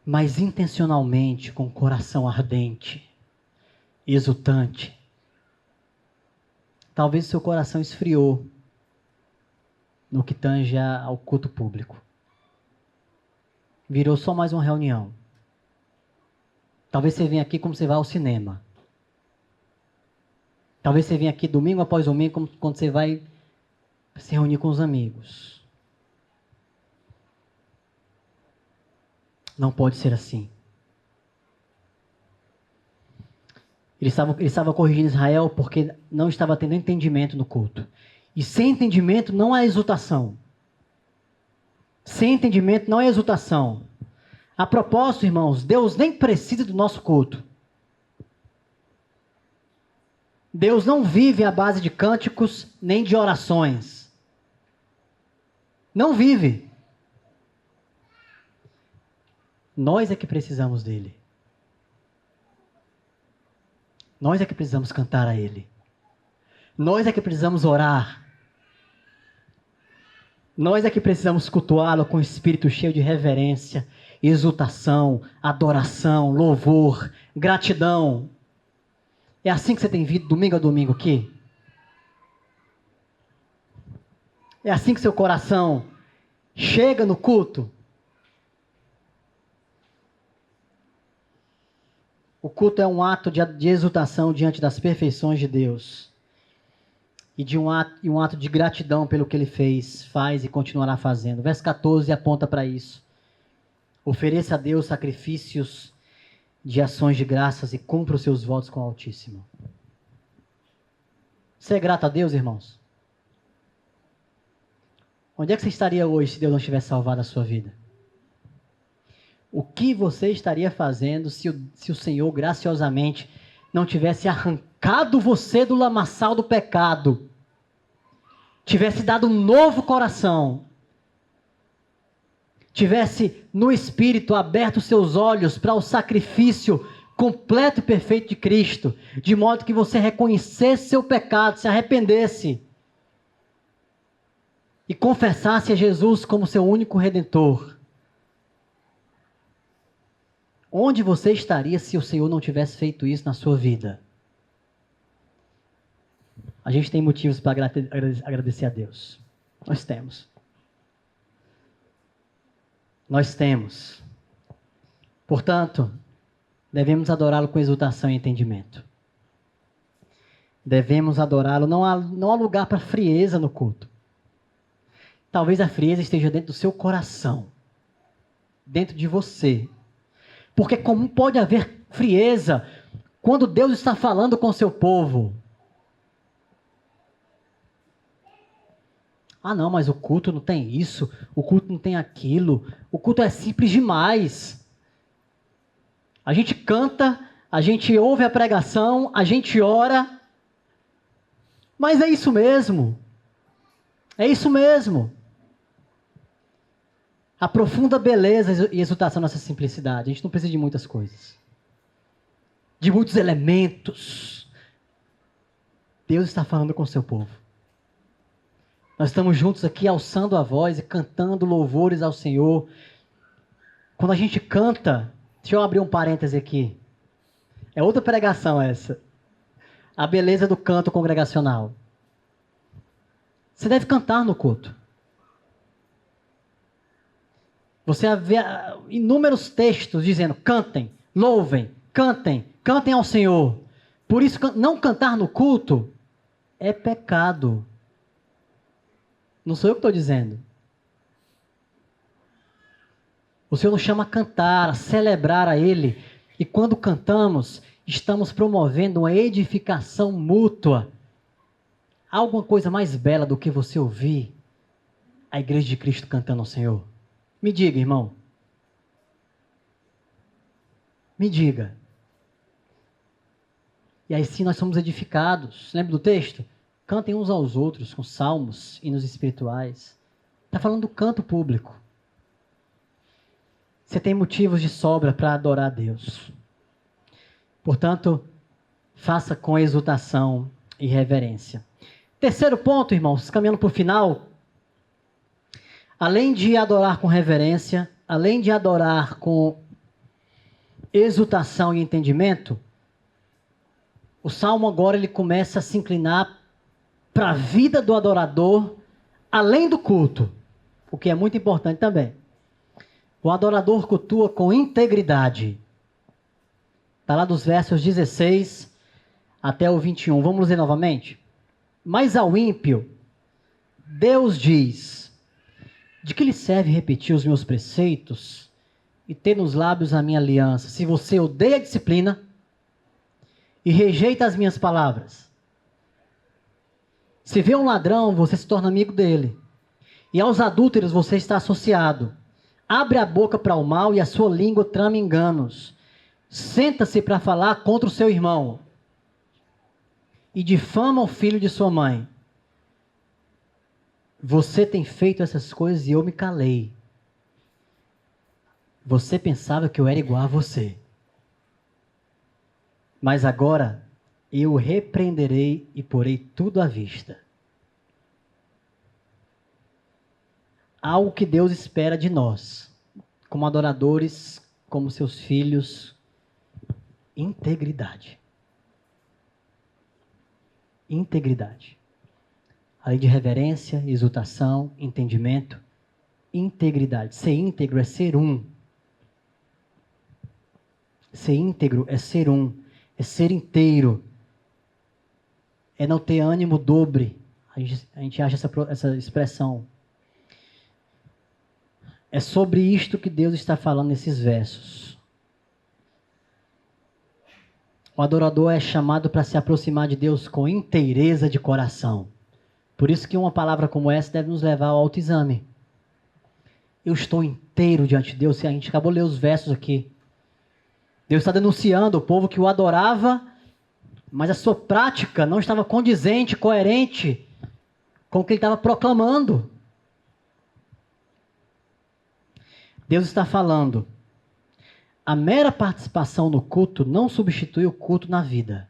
mas intencionalmente, com o coração ardente, exultante. Talvez o seu coração esfriou no que tange ao culto público. Virou só mais uma reunião. Talvez você venha aqui como você vai ao cinema. Talvez você venha aqui domingo após domingo como quando você vai se reunir com os amigos. Não pode ser assim. Ele estava corrigindo Israel porque não estava tendo entendimento no culto. E sem entendimento não há exultação. Sem entendimento não há exultação. A propósito, irmãos, Deus nem precisa do nosso culto. Deus não vive à base de cânticos nem de orações. Não vive. Nós é que precisamos dele. Nós é que precisamos cantar a Ele. Nós é que precisamos orar. Nós é que precisamos cultuá-lo com o espírito cheio de reverência, exultação, adoração, louvor, gratidão. É assim que você tem vindo domingo a domingo aqui? É assim que seu coração chega no culto? O culto é um ato de exultação diante das perfeições de Deus. E um ato de gratidão pelo que Ele fez, faz e continuará fazendo. Verso 14 aponta para isso. Ofereça a Deus sacrifícios de ações de graças e cumpra os seus votos com o Altíssimo. Você é grato a Deus, irmãos? Onde é que você estaria hoje se Deus não tivesse salvado a sua vida? O que você estaria fazendo se o Senhor graciosamente não tivesse arrancado você do lamaçal do pecado, tivesse dado um novo coração, tivesse no Espírito aberto seus olhos para o sacrifício completo e perfeito de Cristo, de modo que você reconhecesse seu pecado, se arrependesse e confessasse a Jesus como seu único Redentor? Onde você estaria se o Senhor não tivesse feito isso na sua vida? A gente tem motivos para agradecer a Deus. Nós temos. Nós temos. Portanto, devemos adorá-lo com exultação e entendimento. Devemos adorá-lo. Não há lugar para frieza no culto. Talvez a frieza esteja dentro do seu coração. Dentro de você. Porque como pode haver frieza quando Deus está falando com o seu povo? Ah não, mas o culto não tem isso, o culto não tem aquilo, o culto é simples demais. A gente canta, a gente ouve a pregação, a gente ora, mas é isso mesmo. É isso mesmo. A profunda beleza e exultação nessa simplicidade. A gente não precisa de muitas coisas. De muitos elementos. Deus está falando com o seu povo. Nós estamos juntos aqui alçando a voz e cantando louvores ao Senhor. Quando a gente canta, deixa eu abrir um parêntese aqui. É outra pregação essa. A beleza do canto congregacional. Você deve cantar no culto. Você vê inúmeros textos dizendo: cantem, louvem, cantem ao Senhor. Por isso, não cantar no culto é pecado. Não sou eu que estou dizendo. O Senhor nos chama a cantar, a celebrar a Ele. E quando cantamos, estamos promovendo uma edificação mútua. Há alguma coisa mais bela do que você ouvir a Igreja de Cristo cantando ao Senhor? Me diga, irmão. Me diga. E aí sim nós somos edificados. Lembra do texto? Cantem uns aos outros com salmos, hinos espirituais. Está falando do canto público. Você tem motivos de sobra para adorar a Deus. Portanto, faça com exultação e reverência. Terceiro ponto, irmãos, caminhando para o final. Além de adorar com reverência, além de adorar com exultação e entendimento, o Salmo agora ele começa a se inclinar para a vida do adorador, além do culto, o que é muito importante também. O adorador cultua com integridade. Está lá dos versos 16 até o 21. Vamos ler novamente? Mas ao ímpio, Deus diz: de que lhe serve repetir os meus preceitos e ter nos lábios a minha aliança, se você odeia a disciplina e rejeita as minhas palavras? Se vê um ladrão, você se torna amigo dele. E aos adúlteros você está associado. Abre a boca para o mal e a sua língua trama enganos. Senta-se para falar contra o seu irmão e difama o filho de sua mãe. Você tem feito essas coisas e eu me calei. Você pensava que eu era igual a você. Mas agora eu o repreenderei e porei tudo à vista. Algo que Deus espera de nós, como adoradores, como seus filhos: integridade. Integridade. Além de reverência, exultação, entendimento, integridade. Ser íntegro é ser um. Ser íntegro é ser um. É ser inteiro. É não ter ânimo dobre. A gente acha essa expressão. É sobre isto que Deus está falando nesses versos. O adorador é chamado para se aproximar de Deus com inteireza de coração. Por isso que uma palavra como essa deve nos levar ao autoexame. Eu estou inteiro diante de Deus. A gente acabou de ler os versos aqui. Deus está denunciando o povo que o adorava, mas a sua prática não estava condizente, coerente com o que ele estava proclamando. Deus está falando: a mera participação no culto não substitui o culto na vida.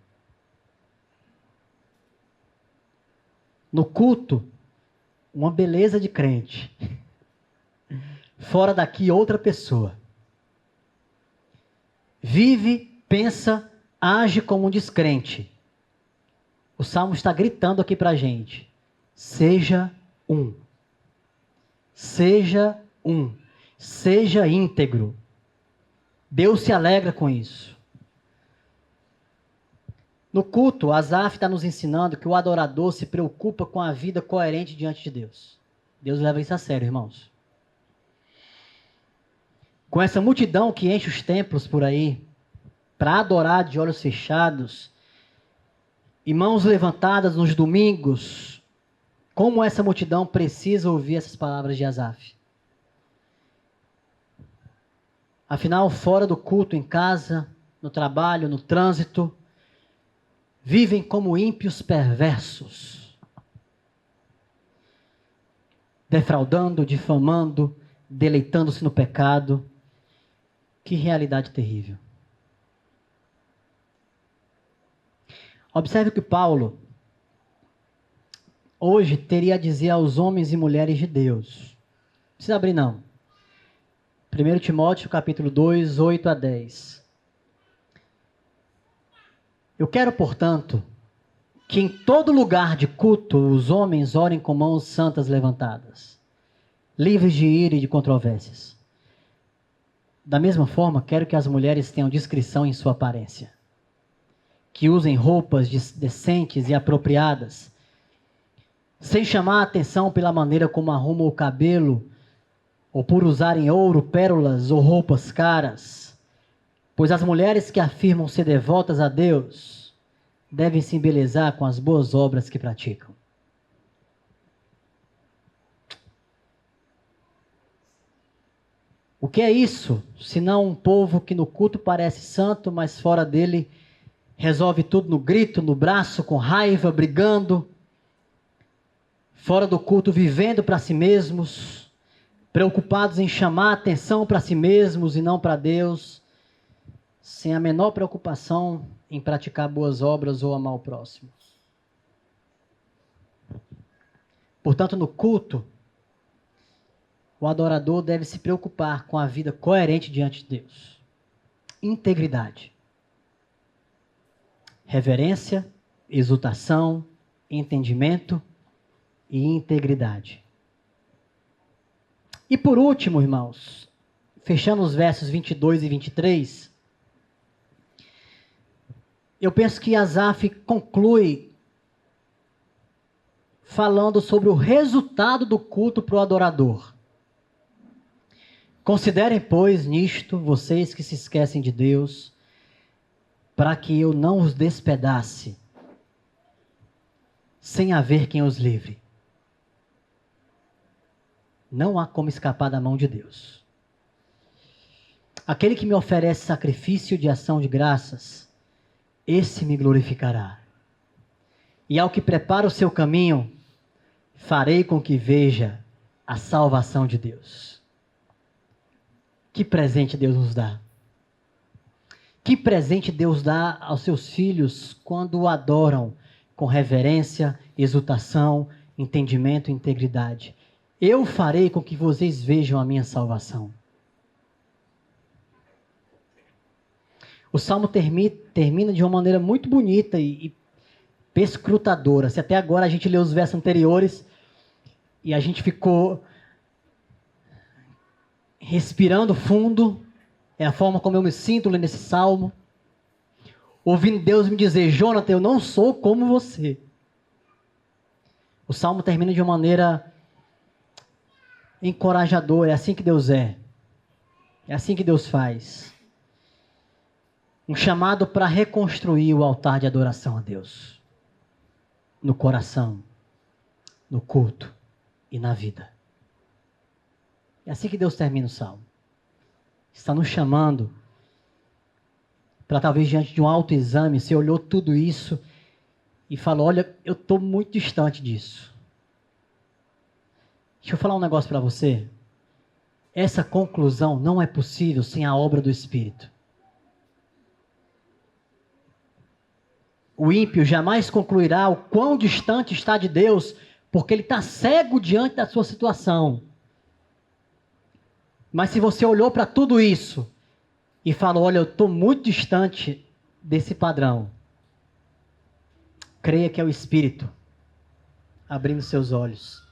No culto, uma beleza de crente. Fora daqui, outra pessoa. Vive, pensa, age como um descrente. O Salmo está gritando aqui para a gente: seja um. Seja um. Seja íntegro. Deus se alegra com isso. No culto, Asaf está nos ensinando que o adorador se preocupa com a vida coerente diante de Deus. Deus leva isso a sério, irmãos. Com essa multidão que enche os templos por aí, para adorar de olhos fechados, e mãos levantadas nos domingos, como essa multidão precisa ouvir essas palavras de Asaf? Afinal, fora do culto, em casa, no trabalho, no trânsito, vivem como ímpios perversos, defraudando, difamando, deleitando-se no pecado. Que realidade terrível. Observe que Paulo, hoje teria a dizer aos homens e mulheres de Deus. Não precisa abrir, não. 1 Timóteo, capítulo 2, 8 a 10. Eu quero, portanto, que em todo lugar de culto os homens orem com mãos santas levantadas, livres de ira e de controvérsias. Da mesma forma, quero que as mulheres tenham discrição em sua aparência, que usem roupas decentes e apropriadas, sem chamar a atenção pela maneira como arrumam o cabelo, ou por usarem ouro, pérolas ou roupas caras, pois as mulheres que afirmam ser devotas a Deus devem se embelezar com as boas obras que praticam. O que é isso, senão um povo que no culto parece santo, mas fora dele resolve tudo no grito, no braço, com raiva, brigando, fora do culto vivendo para si mesmos, preocupados em chamar atenção para si mesmos e não para Deus, sem a menor preocupação em praticar boas obras ou amar o próximo. Portanto, no culto, o adorador deve se preocupar com a vida coerente diante de Deus. Integridade. Reverência, exultação, entendimento e integridade. E por último, irmãos, fechando os versos 22 e 23, eu penso que Asaf conclui falando sobre o resultado do culto para o adorador. Considerem, pois, nisto, vocês que se esquecem de Deus, para que eu não os despedace, sem haver quem os livre. Não há como escapar da mão de Deus. Aquele que me oferece sacrifício de ação de graças, esse me glorificará. E ao que prepara o seu caminho, farei com que veja a salvação de Deus. Que presente Deus nos dá. Que presente Deus dá aos seus filhos quando o adoram com reverência, exultação, entendimento e integridade. Eu farei com que vocês vejam a minha salvação. O Salmo termina de uma maneira muito bonita e perscrutadora. Se até agora a gente leu os versos anteriores e a gente ficou respirando fundo, é a forma como eu me sinto lendo esse salmo, ouvindo Deus me dizer: Jonathan, eu não sou como você. O salmo termina de uma maneira encorajadora. É assim que Deus é assim que Deus faz. Um chamado para reconstruir o altar de adoração a Deus, no coração, no culto e na vida. É assim que Deus termina o salmo. Está nos chamando para, talvez diante de um autoexame, você olhou tudo isso e falou: olha, eu estou muito distante disso. Deixa eu falar um negócio para você. Essa conclusão não é possível sem a obra do Espírito. O ímpio jamais concluirá o quão distante está de Deus, porque ele está cego diante da sua situação. Mas se você olhou para tudo isso e falou: olha, eu estou muito distante desse padrão, creia que é o Espírito abrindo seus olhos.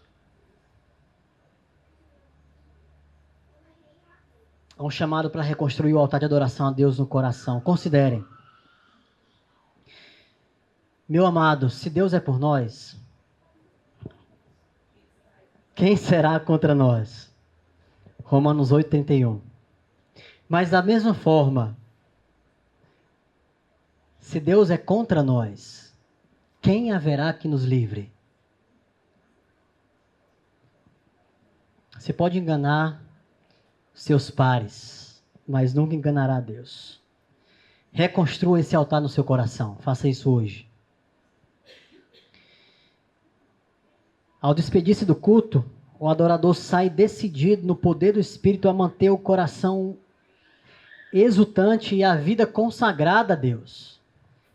Há um chamado para reconstruir o altar de adoração a Deus no coração. Considerem. Meu amado, se Deus é por nós, quem será contra nós? Romanos 8:31. Mas da mesma forma, se Deus é contra nós, quem haverá que nos livre? Você pode enganar seus pares, mas nunca enganará a Deus. Reconstrua esse altar no seu coração. Faça isso hoje. Ao despedir-se do culto, o adorador sai decidido no poder do Espírito a manter o coração exultante e a vida consagrada a Deus.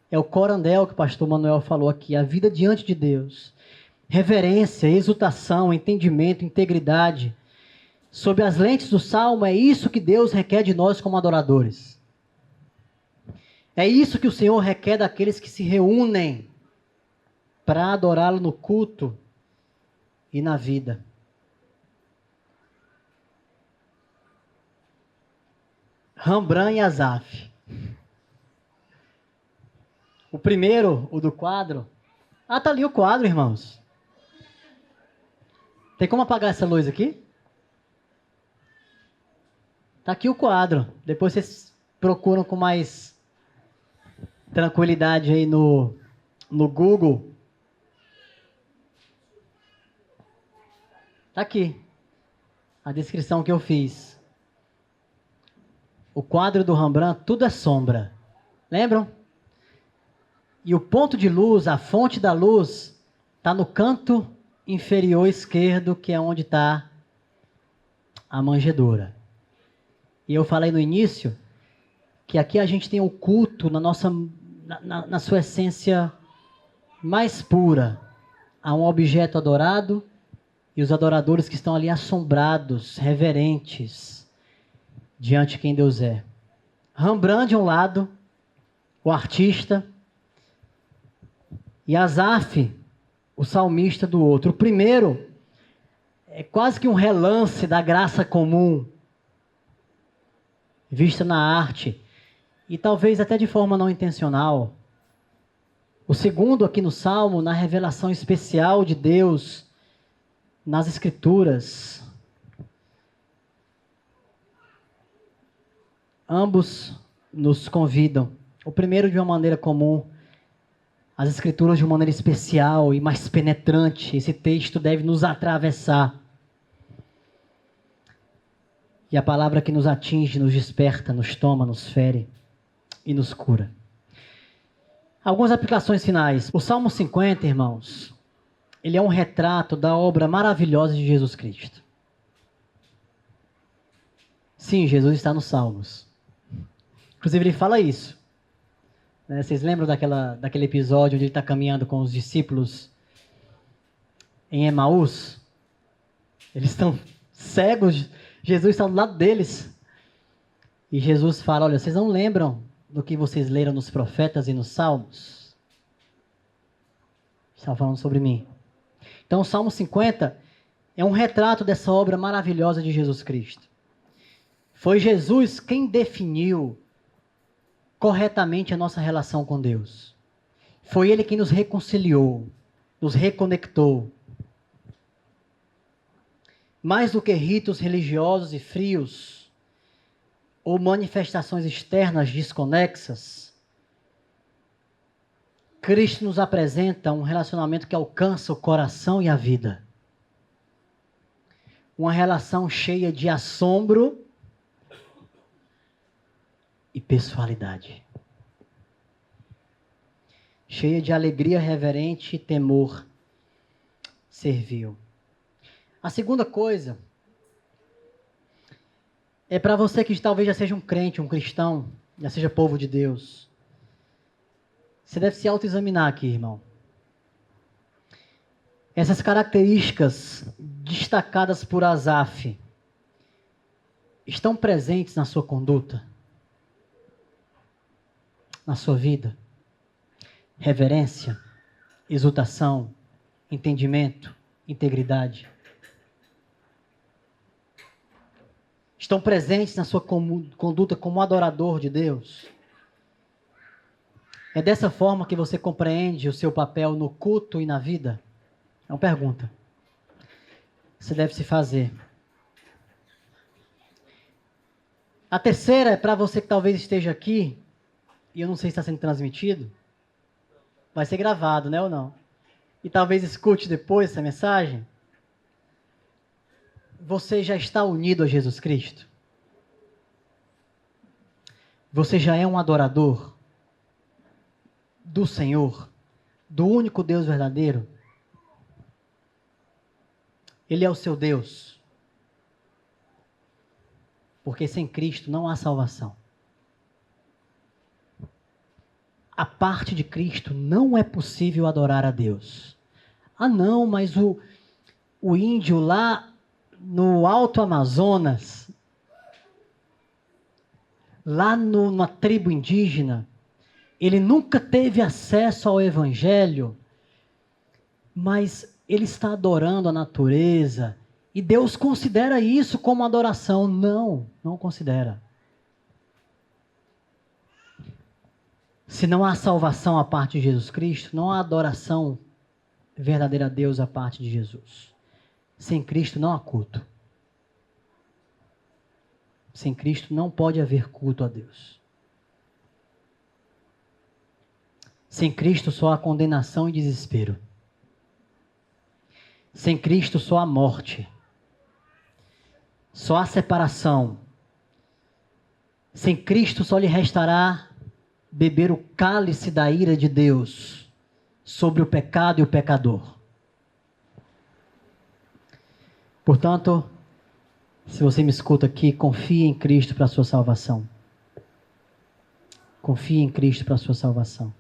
É o corandel que o pastor Manuel falou aqui, a vida diante de Deus. reverência, exultação, entendimento, integridade. Sob as lentes do Salmo, é isso que Deus requer de nós como adoradores. É isso que o Senhor requer daqueles que se reúnem para adorá-lo no culto e na vida. Rembrandt e Asaf. O primeiro, o do quadro. Ah, tá ali o quadro, irmãos. Tem como apagar essa luz aqui? Tá aqui o quadro. Depois vocês procuram com mais tranquilidade aí no Google. Tá aqui a descrição que eu fiz. O quadro do Rembrandt, tudo é sombra. Lembram? E o ponto de luz, a fonte da luz, está no canto inferior esquerdo, que é onde está a manjedoura. E eu falei no início que aqui a gente tem o culto na sua essência mais pura. Há um objeto adorado e os adoradores que estão ali assombrados, reverentes, diante de quem Deus é. Rembrandt de um lado, o artista, e Asaf, o salmista, do outro. O primeiro é quase que um relance da graça comum, vista na arte, e talvez até de forma não intencional. O segundo aqui no Salmo, na revelação especial de Deus, nas Escrituras. Ambos nos convidam. O primeiro de uma maneira comum, as Escrituras de uma maneira especial e mais penetrante. Esse texto deve nos atravessar. E a palavra que nos atinge, nos desperta, nos toma, nos fere e nos cura. Algumas aplicações finais. O Salmo 50, irmãos, ele é um retrato da obra maravilhosa de Jesus Cristo. Sim, Jesus está nos Salmos. Inclusive ele fala isso. Vocês lembram daquele episódio onde ele está caminhando com os discípulos em Emaús? Eles estão cegos, Jesus está do lado deles. E Jesus fala, olha, vocês não lembram do que vocês leram nos profetas e nos salmos? Estava falando sobre mim. Então o Salmo 50 é um retrato dessa obra maravilhosa de Jesus Cristo. Foi Jesus quem definiu corretamente a nossa relação com Deus. Foi Ele quem nos reconciliou, nos reconectou. Mais do que ritos religiosos e frios, ou manifestações externas desconexas, Cristo nos apresenta um relacionamento que alcança o coração e a vida. Uma relação cheia de assombro e pessoalidade. Cheia de alegria reverente e temor servil. A segunda coisa é para você que talvez já seja um crente, um cristão, já seja povo de Deus. Você deve se autoexaminar aqui, irmão. Essas características destacadas por Asaf estão presentes na sua conduta? Na sua vida? Reverência, exultação, entendimento, integridade. Estão presentes na sua conduta como adorador de Deus? É dessa forma que você compreende o seu papel no culto e na vida? É uma pergunta. Você deve se fazer. A terceira é para você que talvez esteja aqui, e eu não sei se está sendo transmitido. Vai ser gravado, né ou não? E talvez escute depois essa mensagem. Você já está unido a Jesus Cristo? Você já é um adorador do Senhor, do único Deus verdadeiro? Ele é o seu Deus. Porque sem Cristo não há salvação. A parte de Cristo não é possível adorar a Deus. Ah, não, mas o índio lá no Alto Amazonas, lá na tribo indígena, ele nunca teve acesso ao Evangelho, mas ele está adorando a natureza, e Deus considera isso como adoração. Não, não considera. Se não há salvação a parte de Jesus Cristo, não há adoração verdadeira a Deus a parte de Jesus. Sem Cristo não há culto. Sem Cristo não pode haver culto a Deus. Sem Cristo só há condenação e desespero. Sem Cristo só há morte. Só há separação. Sem Cristo só lhe restará beber o cálice da ira de Deus sobre o pecado e o pecador. Portanto, se você me escuta aqui, confie em Cristo para a sua salvação. Confie em Cristo para a sua salvação.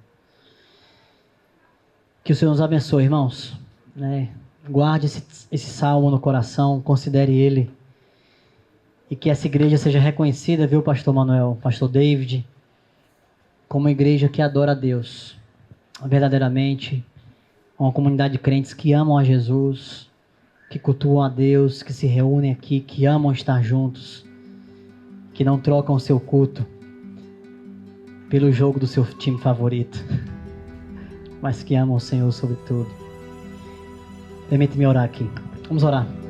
Que o Senhor nos abençoe, irmãos. Guarde esse salmo no coração, considere ele. E que essa igreja seja reconhecida, viu, pastor Manuel, pastor David, como uma igreja que adora a Deus. Verdadeiramente, uma comunidade de crentes que amam a Jesus, que cultuam a Deus, que se reúnem aqui, que amam estar juntos, que não trocam o seu culto pelo jogo do seu time favorito, mas que amam o Senhor sobre tudo. Permite-me orar aqui. Vamos orar.